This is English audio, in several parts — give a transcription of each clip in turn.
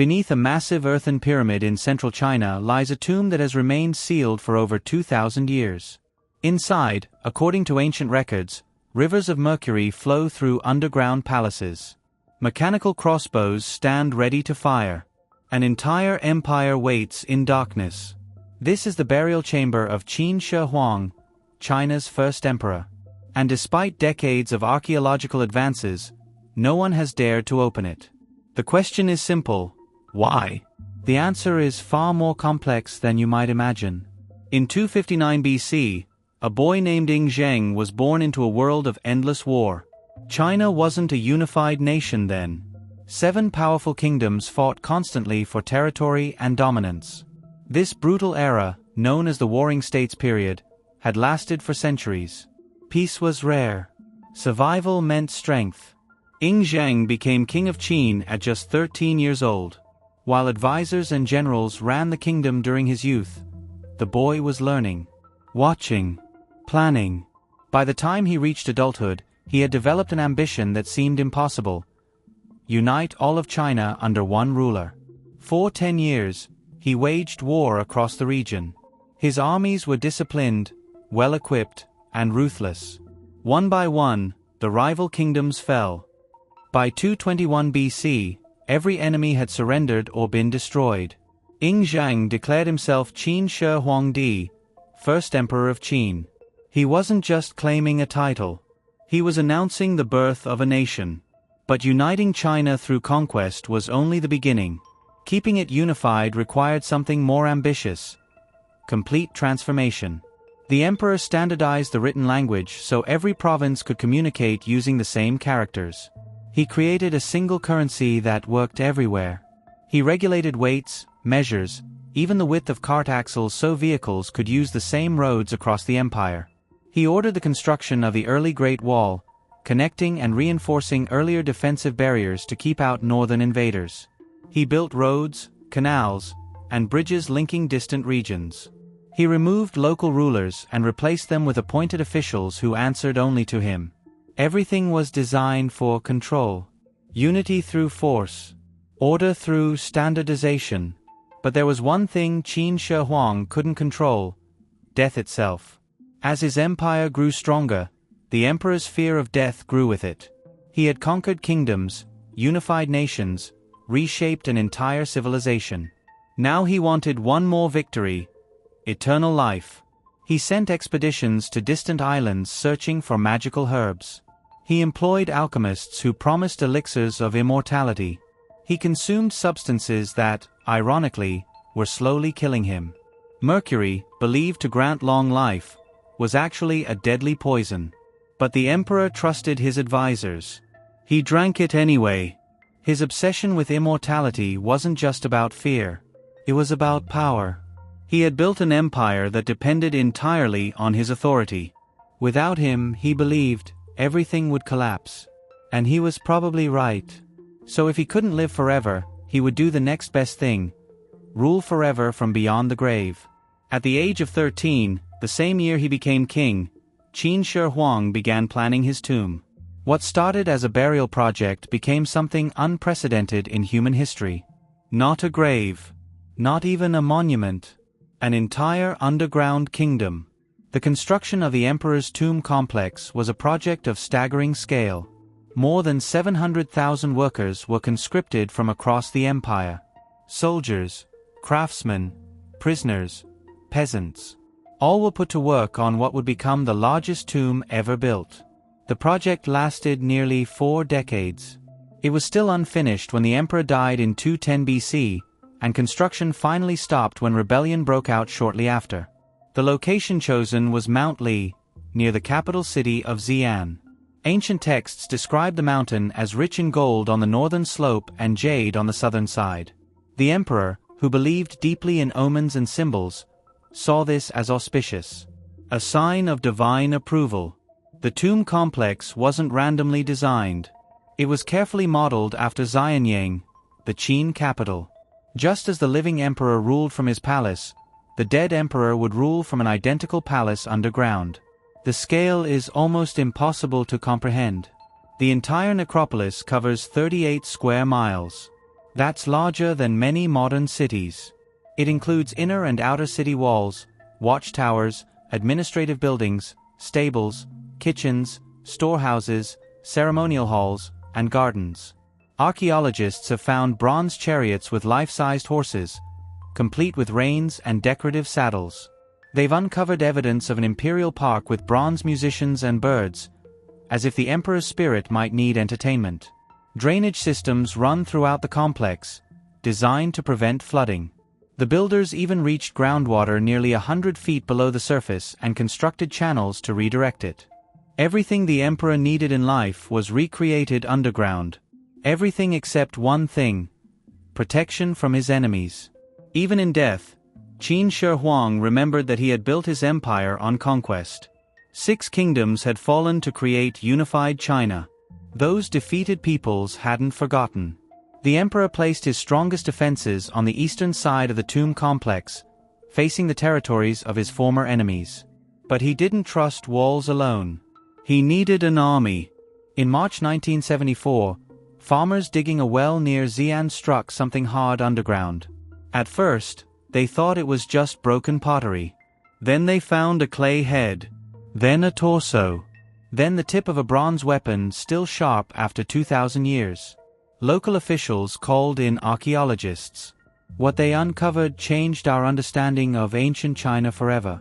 Beneath a massive earthen pyramid in central China lies a tomb that has remained sealed for over 2,000 years. Inside, according to ancient records, rivers of mercury flow through underground palaces. Mechanical crossbows stand ready to fire. An entire empire waits in darkness. This is the burial chamber of Qin Shi Huang, China's first emperor. And despite decades of archaeological advances, no one has dared to open it. The question is simple: why? The answer is far more complex than you might imagine. In 259 BC, a boy named Ing Zheng was born into a world of endless war. China wasn't a unified nation then. 7 powerful kingdoms fought constantly for territory and dominance. This brutal era, known as the Warring States period, had lasted for centuries. Peace was rare. Survival meant strength. Ing Zheng became king of Qin at just 13 years old. While advisors and generals ran the kingdom during his youth, the boy was learning, watching, planning. By the time he reached adulthood, he had developed an ambition that seemed impossible: unite all of China under one ruler. For 10 years, he waged war across the region. His armies were disciplined, well-equipped, and ruthless. One by one, the rival kingdoms fell. By 221 BC, every enemy had surrendered or been destroyed. Ing Zheng declared himself Qin Shi Huangdi, first emperor of Qin. He wasn't just claiming a title. He was announcing the birth of a nation. But uniting China through conquest was only the beginning. Keeping it unified required something more ambitious: complete transformation. The emperor standardized the written language so every province could communicate using the same characters. He created a single currency that worked everywhere. He regulated weights, measures, even the width of cart axles so vehicles could use the same roads across the empire. He ordered the construction of the early Great Wall, connecting and reinforcing earlier defensive barriers to keep out northern invaders. He built roads, canals, and bridges linking distant regions. He removed local rulers and replaced them with appointed officials who answered only to him. Everything was designed for control. Unity through force. Order through standardization. But there was one thing Qin Shi Huang couldn't control: death itself. As his empire grew stronger, the emperor's fear of death grew with it. He had conquered kingdoms, unified nations, reshaped an entire civilization. Now he wanted one more victory: eternal life. He sent expeditions to distant islands searching for magical herbs. He employed alchemists who promised elixirs of immortality. He consumed substances that, ironically, were slowly killing him. Mercury, believed to grant long life, was actually a deadly poison. But the emperor trusted his advisors. He drank it anyway. His obsession with immortality wasn't just about fear. It was about power. He had built an empire that depended entirely on his authority. Without him, he believed, everything would collapse. And he was probably right. So if he couldn't live forever, he would do the next best thing: rule forever from beyond the grave. At the age of 13, the same year he became king, Qin Shi Huang began planning his tomb. What started as a burial project became something unprecedented in human history. Not a grave. Not even a monument. An entire underground kingdom. The construction of the emperor's tomb complex was a project of staggering scale. More than 700,000 workers were conscripted from across the empire. Soldiers, craftsmen, prisoners, peasants. All were put to work on what would become the largest tomb ever built. The project lasted nearly 4 decades. It was still unfinished when the emperor died in 210 BC, and construction finally stopped when rebellion broke out shortly after. The location chosen was Mount Li, near the capital city of Xi'an. Ancient texts describe the mountain as rich in gold on the northern slope and jade on the southern side. The emperor, who believed deeply in omens and symbols, saw this as auspicious. A sign of divine approval. The tomb complex wasn't randomly designed. It was carefully modeled after Xianyang, the Qin capital. Just as the living emperor ruled from his palace, the dead emperor would rule from an identical palace underground. The scale is almost impossible to comprehend. The entire necropolis covers 38 square miles. That's larger than many modern cities. It includes inner and outer city walls, watchtowers, administrative buildings, stables, kitchens, storehouses, ceremonial halls, and gardens. Archaeologists have found bronze chariots with life-sized horses, complete with reins and decorative saddles. They've uncovered evidence of an imperial park with bronze musicians and birds, as if the emperor's spirit might need entertainment. Drainage systems run throughout the complex, designed to prevent flooding. The builders even reached groundwater nearly 100 feet below the surface and constructed channels to redirect it. Everything the emperor needed in life was recreated underground. Everything except one thing: protection from his enemies. Even in death, Qin Shi Huang remembered that he had built his empire on conquest. 6 kingdoms had fallen to create unified China. Those defeated peoples hadn't forgotten. The emperor placed his strongest defenses on the eastern side of the tomb complex, facing the territories of his former enemies. But he didn't trust walls alone. He needed an army. In March 1974, farmers digging a well near Xi'an struck something hard underground. At first, they thought it was just broken pottery. Then they found a clay head. Then a torso. Then the tip of a bronze weapon still sharp after 2,000 years. Local officials called in archaeologists. What they uncovered changed our understanding of ancient China forever.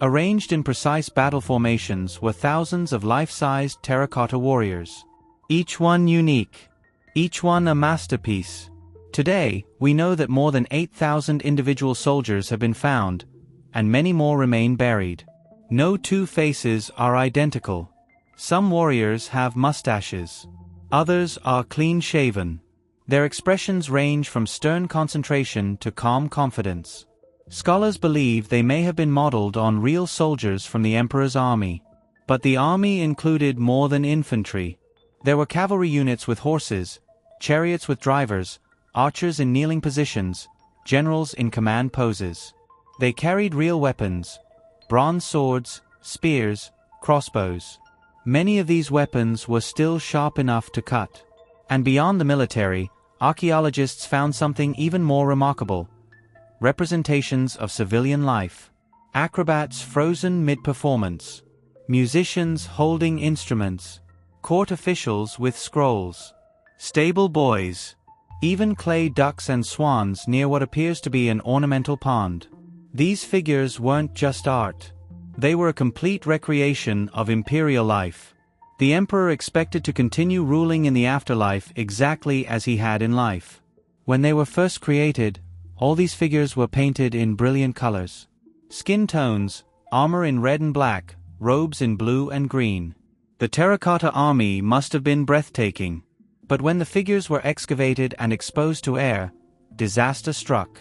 Arranged in precise battle formations were thousands of life-sized terracotta warriors. Each one unique. Each one a masterpiece. Today, we know that more than 8,000 individual soldiers have been found, and many more remain buried. No two faces are identical. Some warriors have mustaches. Others are clean-shaven. Their expressions range from stern concentration to calm confidence. Scholars believe they may have been modeled on real soldiers from the emperor's army. But the army included more than infantry. There were cavalry units with horses, chariots with drivers, archers in kneeling positions, generals in command poses. They carried real weapons: bronze swords, spears, crossbows. Many of these weapons were still sharp enough to cut. And beyond the military, archaeologists found something even more remarkable: representations of civilian life. Acrobats frozen mid-performance. Musicians holding instruments. Court officials with scrolls. Stable boys. Even clay ducks and swans near what appears to be an ornamental pond. These figures weren't just art. They were a complete recreation of imperial life. The emperor expected to continue ruling in the afterlife exactly as he had in life. When they were first created, all these figures were painted in brilliant colors. Skin tones, armor in red and black, robes in blue and green. The terracotta army must have been breathtaking. But when the figures were excavated and exposed to air, disaster struck.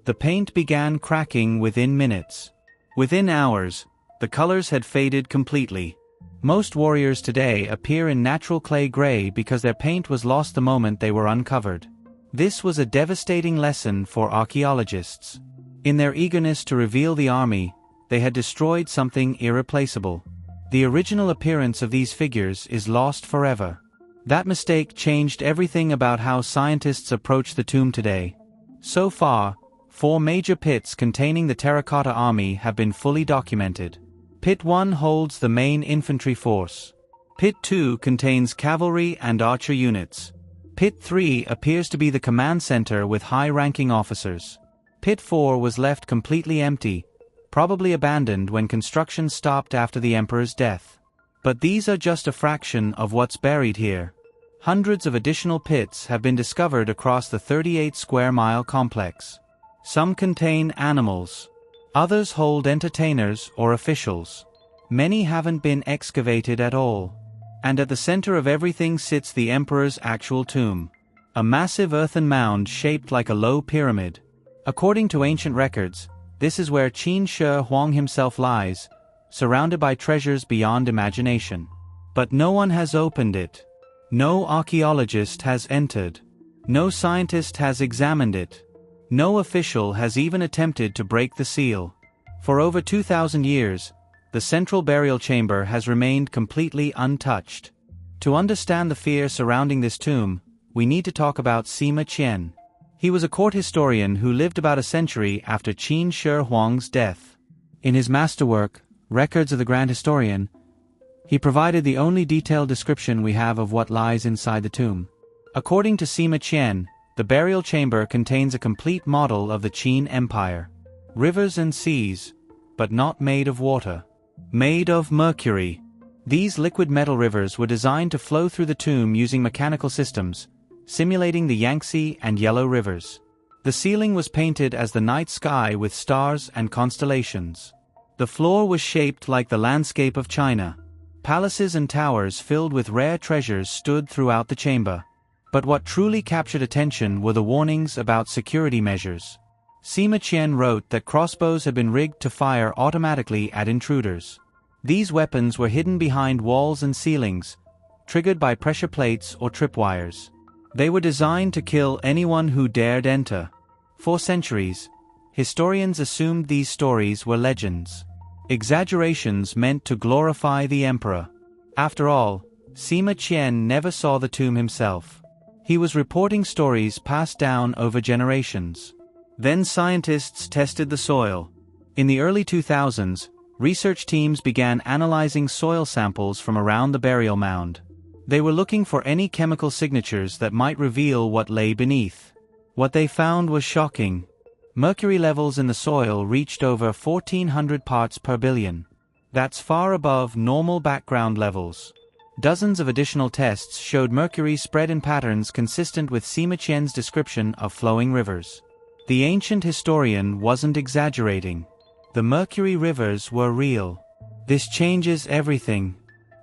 The paint began cracking within minutes. Within hours, the colors had faded completely. Most warriors today appear in natural clay gray because their paint was lost the moment they were uncovered. This was a devastating lesson for archaeologists. In their eagerness to reveal the army, they had destroyed something irreplaceable. The original appearance of these figures is lost forever. That mistake changed everything about how scientists approach the tomb today. So far, 4 major pits containing the terracotta army have been fully documented. Pit 1 holds the main infantry force. Pit 2 contains cavalry and archer units. Pit 3 appears to be the command center with high-ranking officers. Pit 4 was left completely empty, probably abandoned when construction stopped after the emperor's death. But these are just a fraction of what's buried here. Hundreds of additional pits have been discovered across the 38-square-mile complex. Some contain animals. Others hold entertainers or officials. Many haven't been excavated at all. And at the center of everything sits the emperor's actual tomb. A massive earthen mound shaped like a low pyramid. According to ancient records, this is where Qin Shi Huang himself lies, surrounded by treasures beyond imagination. But no one has opened it. No archaeologist has entered. No scientist has examined it. No official has even attempted to break the seal. For over 2,000 years, the central burial chamber has remained completely untouched. To understand the fear surrounding this tomb, we need to talk about Sima Qian. He was a court historian who lived about a century after Qin Shi Huang's death. In his masterwork, Records of the Grand Historian, he provided the only detailed description we have of what lies inside the tomb. According to Sima Qian, the burial chamber contains a complete model of the Qin Empire. Rivers and seas, but not made of water. Made of mercury. These liquid metal rivers were designed to flow through the tomb using mechanical systems, simulating the Yangtze and Yellow rivers. The ceiling was painted as the night sky with stars and constellations. The floor was shaped like the landscape of China. Palaces and towers filled with rare treasures stood throughout the chamber. But what truly captured attention were the warnings about security measures. Sima Qian wrote that crossbows had been rigged to fire automatically at intruders. These weapons were hidden behind walls and ceilings, triggered by pressure plates or tripwires. They were designed to kill anyone who dared enter. For centuries, historians assumed these stories were legends. Exaggerations meant to glorify the emperor. After all, Sima Qian never saw the tomb himself. He was reporting stories passed down over generations. Then scientists tested the soil. In the early 2000s, research teams began analyzing soil samples from around the burial mound. They were looking for any chemical signatures that might reveal what lay beneath. What they found was shocking. Mercury levels in the soil reached over 1,400 parts per billion. That's far above normal background levels. Dozens of additional tests showed mercury spread in patterns consistent with Sima Qian's description of flowing rivers. The ancient historian wasn't exaggerating. The mercury rivers were real. This changes everything.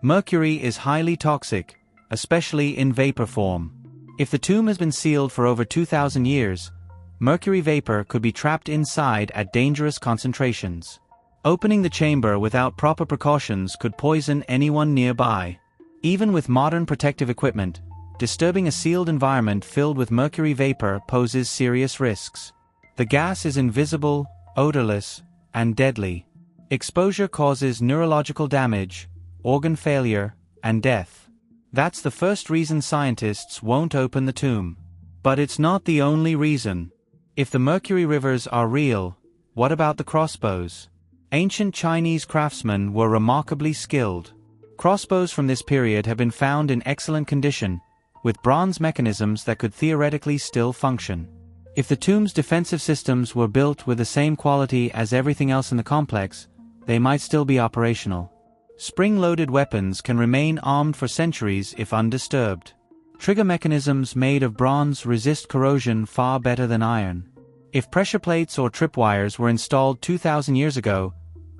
Mercury is highly toxic, especially in vapor form. If the tomb has been sealed for over 2,000 years, mercury vapor could be trapped inside at dangerous concentrations. Opening the chamber without proper precautions could poison anyone nearby. Even with modern protective equipment, disturbing a sealed environment filled with mercury vapor poses serious risks. The gas is invisible, odorless, and deadly. Exposure causes neurological damage, organ failure, and death. That's the first reason scientists won't open the tomb. But it's not the only reason. If the mercury rivers are real, what about the crossbows? Ancient Chinese craftsmen were remarkably skilled. Crossbows from this period have been found in excellent condition, with bronze mechanisms that could theoretically still function. If the tomb's defensive systems were built with the same quality as everything else in the complex, they might still be operational. Spring-loaded weapons can remain armed for centuries if undisturbed. Trigger mechanisms made of bronze resist corrosion far better than iron. If pressure plates or tripwires were installed 2,000 years ago,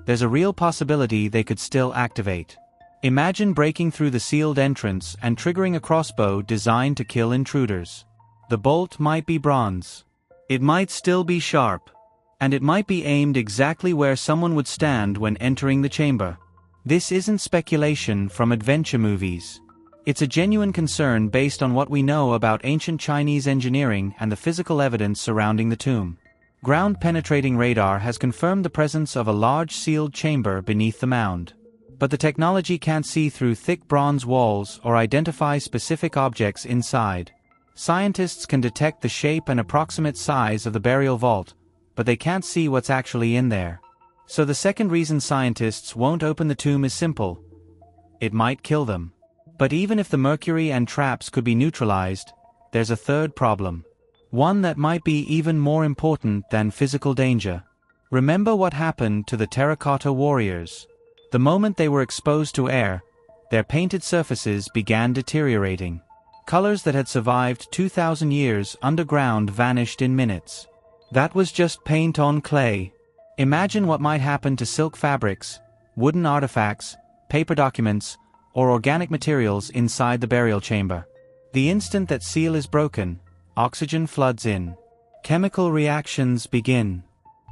there's a real possibility they could still activate. Imagine breaking through the sealed entrance and triggering a crossbow designed to kill intruders. The bolt might be bronze. It might still be sharp. And it might be aimed exactly where someone would stand when entering the chamber. This isn't speculation from adventure movies. It's a genuine concern based on what we know about ancient Chinese engineering and the physical evidence surrounding the tomb. Ground-penetrating radar has confirmed the presence of a large sealed chamber beneath the mound. But the technology can't see through thick bronze walls or identify specific objects inside. Scientists can detect the shape and approximate size of the burial vault, but they can't see what's actually in there. So the second reason scientists won't open the tomb is simple. It might kill them. But even if the mercury and traps could be neutralized, there's a third problem. One that might be even more important than physical danger. Remember what happened to the terracotta warriors. The moment they were exposed to air, their painted surfaces began deteriorating. Colors that had survived 2,000 years underground vanished in minutes. That was just paint on clay. Imagine what might happen to silk fabrics, wooden artifacts, paper documents, or organic materials inside the burial chamber. The instant that seal is broken, oxygen floods in. Chemical reactions begin.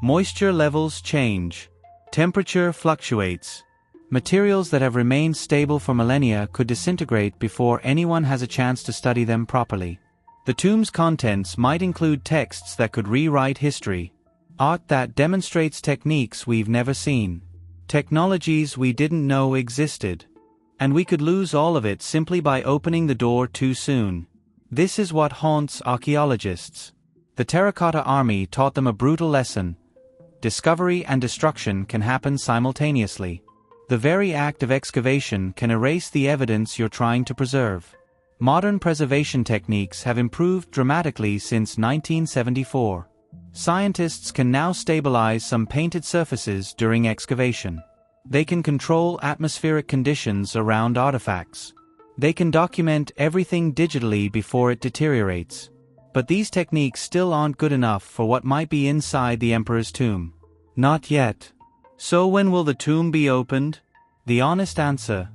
Moisture levels change. Temperature fluctuates. Materials that have remained stable for millennia could disintegrate before anyone has a chance to study them properly. The tomb's contents might include texts that could rewrite history, art that demonstrates techniques we've never seen, technologies we didn't know existed. And we could lose all of it simply by opening the door too soon. This is what haunts archaeologists. The terracotta army taught them a brutal lesson. Discovery and destruction can happen simultaneously. The very act of excavation can erase the evidence you're trying to preserve. Modern preservation techniques have improved dramatically since 1974. Scientists can now stabilize some painted surfaces during excavation. They can control atmospheric conditions around artifacts. They can document everything digitally before it deteriorates. But these techniques still aren't good enough for what might be inside the emperor's tomb. Not yet. So when will the tomb be opened? The honest answer: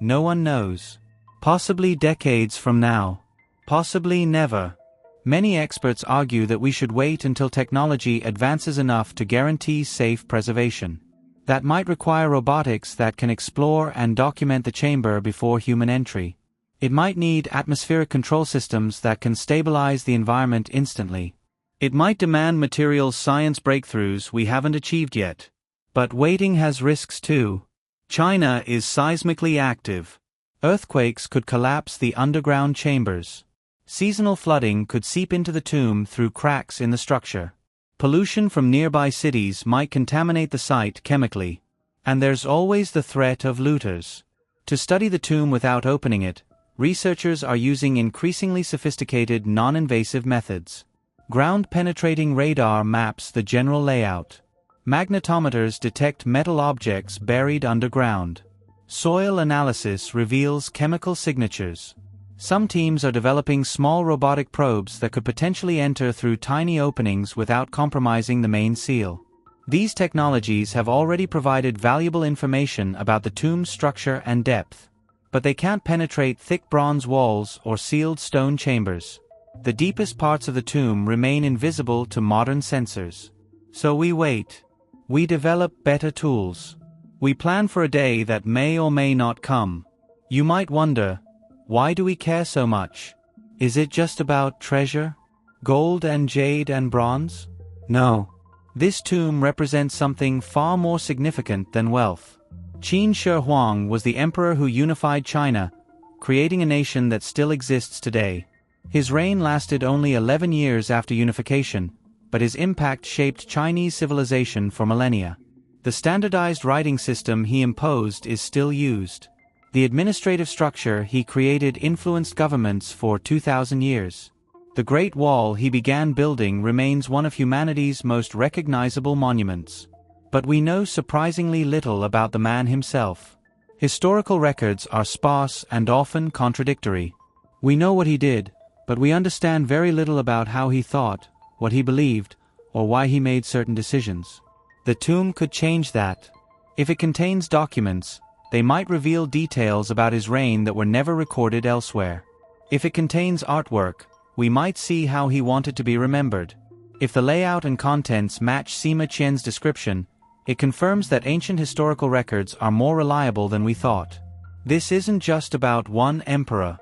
no one knows. Possibly decades from now. Possibly never. Many experts argue that we should wait until technology advances enough to guarantee safe preservation. That might require robotics that can explore and document the chamber before human entry. It might need atmospheric control systems that can stabilize the environment instantly. It might demand materials science breakthroughs we haven't achieved yet. But waiting has risks too. China is seismically active. Earthquakes could collapse the underground chambers. Seasonal flooding could seep into the tomb through cracks in the structure. Pollution from nearby cities might contaminate the site chemically. And there's always the threat of looters. To study the tomb without opening it, researchers are using increasingly sophisticated non-invasive methods. Ground-penetrating radar maps the general layout. Magnetometers detect metal objects buried underground. Soil analysis reveals chemical signatures. Some teams are developing small robotic probes that could potentially enter through tiny openings without compromising the main seal. These technologies have already provided valuable information about the tomb's structure and depth. But they can't penetrate thick bronze walls or sealed stone chambers. The deepest parts of the tomb remain invisible to modern sensors. So we wait. We develop better tools. We plan for a day that may or may not come. You might wonder, why do we care so much? Is it just about treasure? Gold and jade and bronze? No. This tomb represents something far more significant than wealth. Qin Shi Huang was the emperor who unified China, creating a nation that still exists today. His reign lasted only 11 years after unification, but his impact shaped Chinese civilization for millennia. The standardized writing system he imposed is still used. The administrative structure he created influenced governments for 2,000 years. The Great Wall he began building remains one of humanity's most recognizable monuments. But we know surprisingly little about the man himself. Historical records are sparse and often contradictory. We know what he did, but we understand very little about how he thought, what he believed, or why he made certain decisions. The tomb could change that. If it contains documents, they might reveal details about his reign that were never recorded elsewhere. If it contains artwork, we might see how he wanted to be remembered. If the layout and contents match Sima Qian's description, it confirms that ancient historical records are more reliable than we thought. This isn't just about one emperor.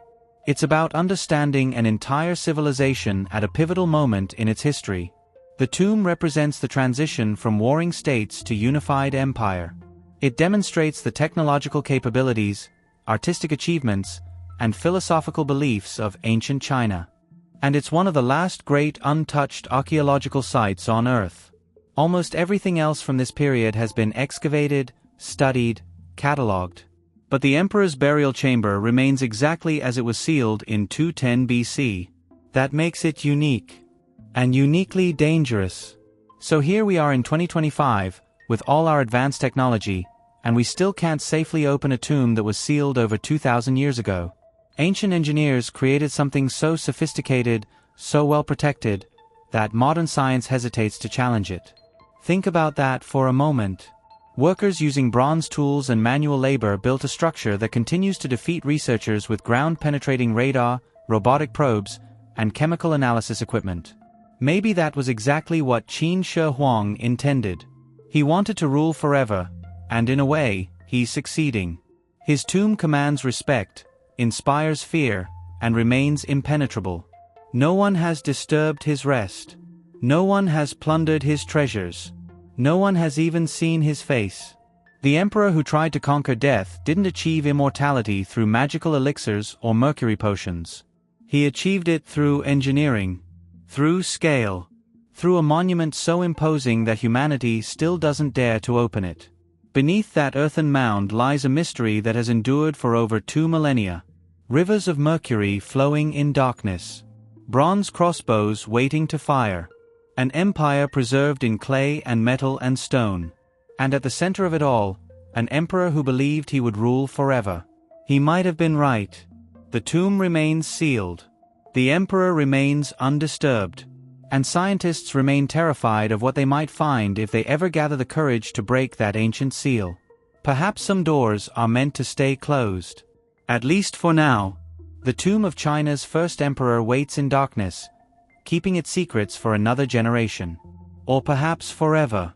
It's about understanding an entire civilization at a pivotal moment in its history. The tomb represents the transition from warring states to unified empire. It demonstrates the technological capabilities, artistic achievements, and philosophical beliefs of ancient China. And it's one of the last great untouched archaeological sites on Earth. Almost everything else from this period has been excavated, studied, catalogued. But the emperor's burial chamber remains exactly as it was sealed in 210 BC. That makes it unique. And uniquely dangerous. So here we are in 2025, with all our advanced technology, and we still can't safely open a tomb that was sealed over 2,000 years ago. Ancient engineers created something so sophisticated, so well protected, that modern science hesitates to challenge it. Think about that for a moment. Workers using bronze tools and manual labor built a structure that continues to defeat researchers with ground-penetrating radar, robotic probes, and chemical analysis equipment. Maybe that was exactly what Qin Shi Huang intended. He wanted to rule forever, and in a way, he's succeeding. His tomb commands respect, inspires fear, and remains impenetrable. No one has disturbed his rest. No one has plundered his treasures. No one has even seen his face. The emperor who tried to conquer death didn't achieve immortality through magical elixirs or mercury potions. He achieved it through engineering. Through scale. Through a monument so imposing that humanity still doesn't dare to open it. Beneath that earthen mound lies a mystery that has endured for over 2 millennia. Rivers of mercury flowing in darkness. Bronze crossbows waiting to fire. An empire preserved in clay and metal and stone. And at the center of it all, an emperor who believed he would rule forever. He might have been right. The tomb remains sealed. The emperor remains undisturbed. And scientists remain terrified of what they might find if they ever gather the courage to break that ancient seal. Perhaps some doors are meant to stay closed. At least for now. The tomb of China's first emperor waits in darkness, keeping its secrets for another generation. Or perhaps forever.